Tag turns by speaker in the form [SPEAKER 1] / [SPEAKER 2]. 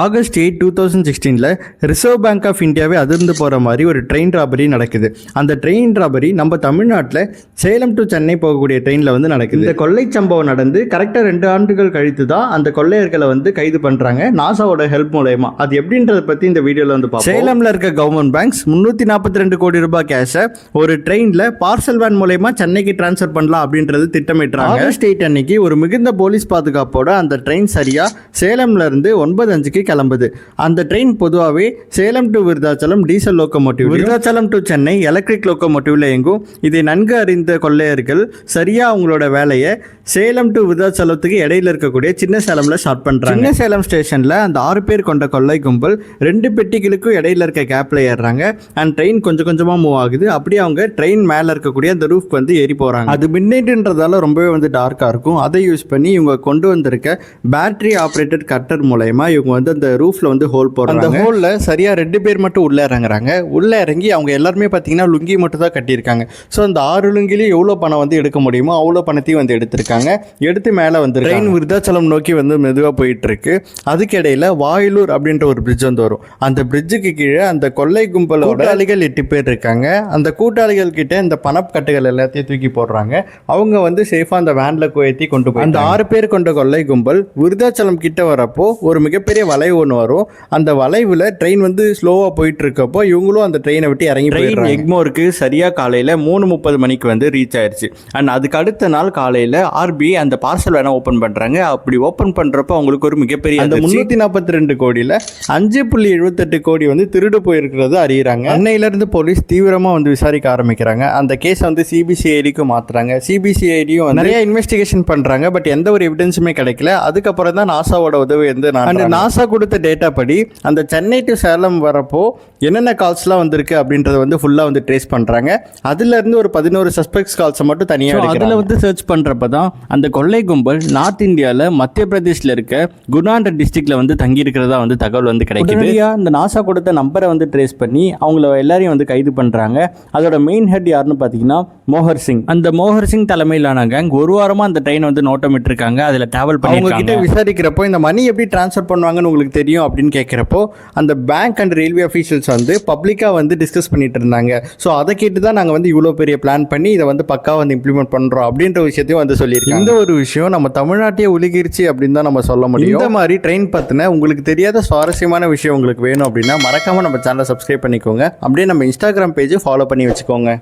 [SPEAKER 1] August 8, 2016 reserve bank of இந்தியாவே அதிர்ந்து போகிற மாதிரி ஒரு ட்ரெயின் ராபரி நடக்குது. அந்த ட்ரெயின் ராபரி நம்ம தமிழ்நாட்டில் சேலம் டு சென்னை போகக்கூடிய ட்ரெயினில் வந்து நடக்குது. இந்த கொள்ளை சம்பவம் நடந்து கரெக்டாக 2 ஆண்டுகள் கழித்து தான் அந்த கொள்ளையர்களை வந்து கைது பண்ணுறாங்க நாசாவோட ஹெல்ப் மூலயமா. அது எப்படின்றத பற்றி இந்த வீடியோவில் வந்து பார்ப்போம். சேலமில் இருக்க கவர்மெண்ட் பேங்க்ஸ் 342 கோடி ரூபாய் கேஷை ஒரு ட்ரெயினில் பார்சல் வேன் மூலயமா சென்னைக்கு டிரான்ஸ்ஃபர் பண்ணலாம் அப்படின்றது திட்டமிட்டுறாங்க. ஆகஸ்ட் 8 அன்னைக்கு ஒரு மிகுந்த போலீஸ் பாதுகாப்போட அந்த ட்ரெயின் சரியாக சேலம்ல இருந்து 9:05 கிளம்புது. அந்த ட்ரெயின் பொதுவாகவே Salem to Virudhachalam diesel locomotive, Virudhachalam to Chennai electric லோக்கோமோட்டிவ்ல இயங்கும். இதை நன்கு அறிந்த கொள்ளையர்கள் சரியா அவங்களோட வேலையை சேலம் டு விருதாச்சலத்துக்கு இடையில இருக்கக்கூடிய சின்ன சேலம்ல ஸ்டார்ட் பண்றாங்க. சின்ன சேலம் ஸ்டேஷன்ல அந்த 6 பேர் கொண்ட கொள்ளை கும்பல் 2 பெட்டிகளுக்கும் இடையில இருக்க கேப்ல ஏறுறாங்க. அண்ட் ட்ரெயின் கொஞ்சம் கொஞ்சமா மூவ் ஆகுது. அப்படியே அவங்க ட்ரெயின் மேல இருக்கக்கூடிய அந்த ரூஃப் வந்து ஏறி போறாங்க. அது மிட்நைட்ன்றதால ரொம்பவே வந்து டார்க்கா இருக்கும். அதை யூஸ் பண்ணி இவங்க கொண்டு வந்திருக்க பேட்டரி ஆப்ரேட்டட் கட்டர் மூலயமா இவங்க வந்து அந்த ரூஃப்ல வந்து ஹோல் போடுறாங்க. அந்த ஹோல்ல சரியா 2 பேர் மட்டும் உள்ள இறங்குறாங்க. உள்ள இறங்கி அவங்க எல்லாருமே பார்த்தீங்கன்னா லுங்கி மட்டும் தான் கட்டியிருக்காங்க. ஸோ அந்த 6 லுங்கிலையும் எவ்வளோ பணம் வந்து எடுக்க முடியுமோ அவ்வளோ பணத்தையும் வந்து எடுத்திருக்காங்க. எடுத்து மேலே வந்து ட்ரெயின் விருதாச்சலம் நோக்கி வந்து மெதுவாக போயிட்டு இருக்கு. அதுக்கு இடையில வாயிலூர் அப்படின்ற ஒரு பிரிட்ஜ் வந்து வரும். அந்த பிரிட்ஜுக்கு கீழே அந்த கொள்ளை கும்பலோட கூட்டாளிகள் 8 பேர் இருக்காங்க. அந்த கூட்டாளிகள் கிட்ட இந்த பணக்கட்டுகள் எல்லாத்தையும் தூக்கி போடுறாங்க. அவங்க வந்து சேஃபாக அந்த வேன்ல ஏற்றி கொண்டு போய் அந்த 6 பேர் கொண்ட கொள்ளை கும்பல் விருதாச்சலம் கிட்ட வரப்போ ஒரு மிகப்பெரிய வளைவு ஒன்று வரும். அந்த வளைவில் ட்ரெயின் வந்து ஸ்லோவாக போயிட்டு இருக்கப்போ இவங்களும் அந்த ட்ரெயினை விட்டு இறங்கி போயிடுறாங்க. எக்மோருக்கு சரியாக காலையில் 3:30 மணிக்கு வந்து ரீச் ஆயிடுச்சு. அண்ட் அதுக்கு அடுத்த நாள் காலையில் RBI அந்த பார்சல் வேணா ஓப்பன் பண்ணுறாங்க. அப்படி ஓப்பன் பண்ணுறப்போ அவங்களுக்கு ஒரு மிகப்பெரிய அந்த 342 கோடியில் 5.78 கோடி வந்து திருடு போயிருக்கிறது அறிகிறாங்க. அன்னையிலேருந்து போலீஸ் தீவிரமாக வந்து விசாரிக்க ஆரம்பிக்கிறாங்க. அந்த கேஸை வந்து CBCIDக்கும் மாற்றுறாங்க. CBCIDயும் நிறைய இன்வெஸ்டிகேஷன் பண்ணுறாங்க. பட் எந்த ஒரு எவிடன்ஸுமே கிடைக்கல. அதுக்கப்புறம் தான் நாசாவோட உதவி வந்து நாசா கொடுத்த டேட்டா படி அந்த சென்னை டு சேலம் வரப்போ என்னென்ன கால்ஸ்லாம் வந்திருக்கு அப்படின்றத வந்து ஃபுல்லாக வந்து ட்ரேஸ் பண்ணுறாங்க. அதுலேருந்து ஒரு 11 சஸ்பெக்ட்ஸ் கால்ஸை மட்டும் தனியாக அதில் வந்து சர்ச் பண்ணுறப்ப தான் அந்த கொள்ளை கும்பல் நார்த் இந்தியாவில் மத்திய பிரதேஷில் இருக்க குணான்ற டிஸ்ட்ரிக்டில் வந்து தங்கியிருக்கிறதா வந்து தகவல் வந்து கிடைக்குது. இந்த நாசா கொடுத்த நம்பரை வந்து ட்ரேஸ் பண்ணி அவங்கள எல்லாரையும் வந்து கைது பண்ணுறாங்க. அதோட மெயின் ஹெட் யாருன்னு பார்த்தீங்கன்னா மோகர் சிங். அந்த மோகர் சிங் தலைமையிலான கேங் ஒரு வாரமாக அந்த ட்ரெயின் வந்து நோட்டமிட்டு இருக்காங்க. அதில் டிராவல் பண்ணி அவங்க கிட்ட விசாரிக்கிறப்போ இந்த மணி எப்படி டிரான்ஸ்ஃபர் பண்ணுவாங்கன்னு உங்களுக்கு தெரியும் அப்படின்னு கேட்குறப்போ அந்த பேங்க் அண்ட் ரயில்வே அஃபீஷியல்ஸ் வந்து பப்ளிக்காக வந்து டிஸ்கஸ் பண்ணிட்டு இருந்தாங்க. ஸோ அதை கேட்டு தான் நாங்கள் வந்து இவ்வளோ பெரிய பிளான் பண்ணி இதை வந்து பக்காவாக வந்து இம்ப்ளிமெண்ட் பண்ணுறோம் அப்படின்ற விஷயத்தையும் வந்து சொல்லியிருக்கோம். இந்த ஒரு விஷயம் நம்ம தமிழ்நாட்டையே உலுகிருச்சு அப்படின்னு தான் நம்ம சொல்ல முடியும். இந்த மாதிரி ட்ரெயின் பற்றின உங்களுக்கு தெரியாத சுவாரஸ்யமான விஷயம் உங்களுக்கு வேணும் அப்படின்னா மறக்காமல் நம்ம சேனலை சப்ஸ்கிரைப் பண்ணிக்கோங்க. அப்படியே நம்ம இன்ஸ்டாகிராம் பேஜை ஃபாலோ பண்ணி வச்சுக்கோங்க.